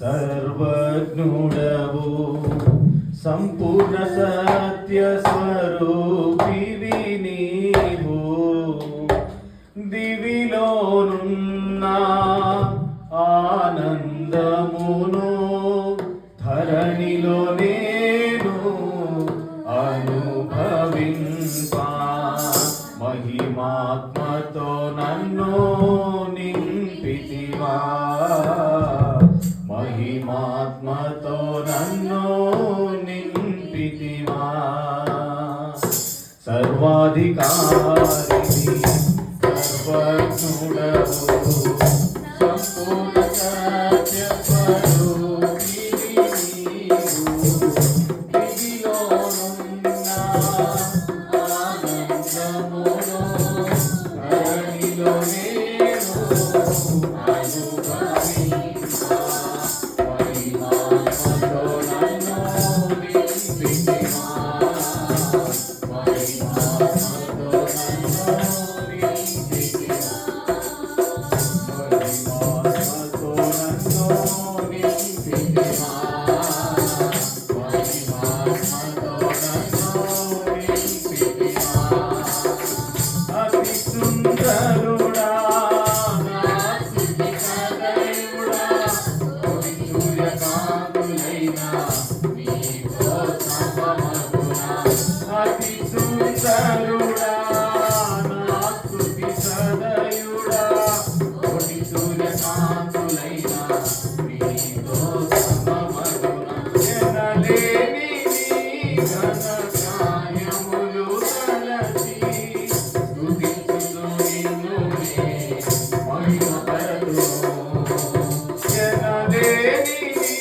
సర్వజ్ఞుడవు సంపూర్ణ సత్య స్వరూపివి నీవు దివిలోనున్న ఆనందమును ధరణిలో నేను అనుభవింపా మహిమాత్మతో నన్ను నింపితివా మహిమాత్మతో నన్ను నింపితివా సర్వాధికారిని సర్వజ్ఞుడవు సంపూర్ణ సత్య స్వరూపివి నీవు దివిలోనున్న ఆనందమును ధరణిలో నేను అనుభవింపా మహిమాత్మతో నన్ను నింపితివా మహిమాత్మతో అతి సుందరుడా నా స్తుతి సదయుడా కోటి సూర్యకాంతులైన నీతో సమమగునా ఎనలేని నీ ఘన కార్యములు తలచి స్తుతించుచు నిన్నునే మహిమపరతును ఎనలేని నీ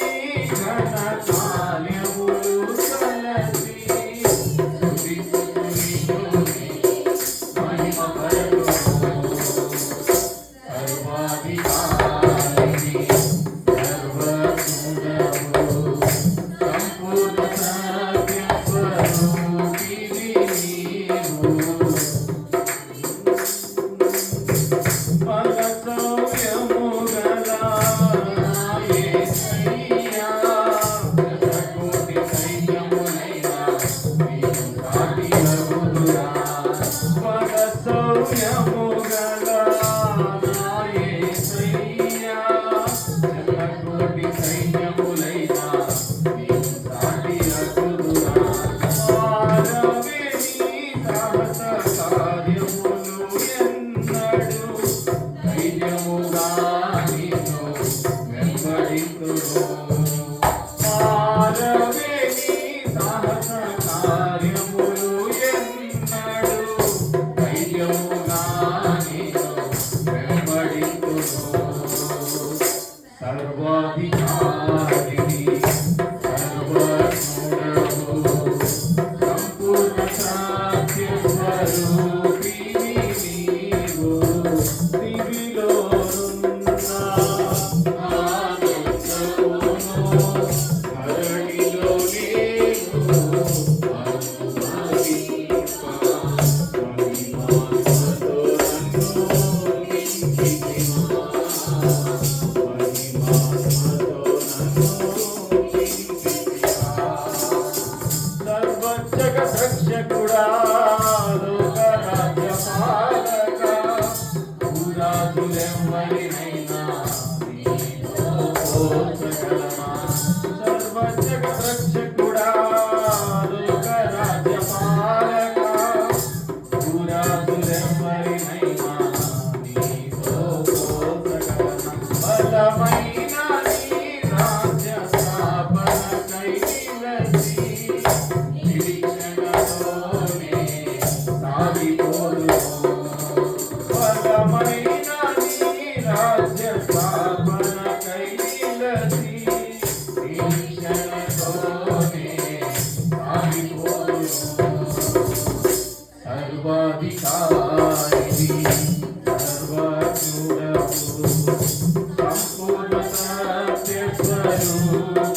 ఘన కార్యములు తలచి సర్వాధికారిని సర్వజ్ఞుడవు సంపూర్ణ సత్య స్వరూపివి నీవు దివిలోనున్న ఆనందమును ధరణిలో నేను అనుభవింపా మహిమాత్మతో నన్ను నింపితివా రక్షకుడా లోకరాజ్యపాలక భూరాజులెవ్వరినైనా నీతో పోల్చగలమా సర్వజగత్ రక్షకుడా లోకరాజ్యపాలక భూరాజులెవ్వరినైనా నీతో పోల్చగలమా బలమైన నీ రాజ్య స్థాపనకై నిలచి సర్వాధికారిని సర్వజ్ఞుడవు సంపూర్ణ సత్య స్వరూపివి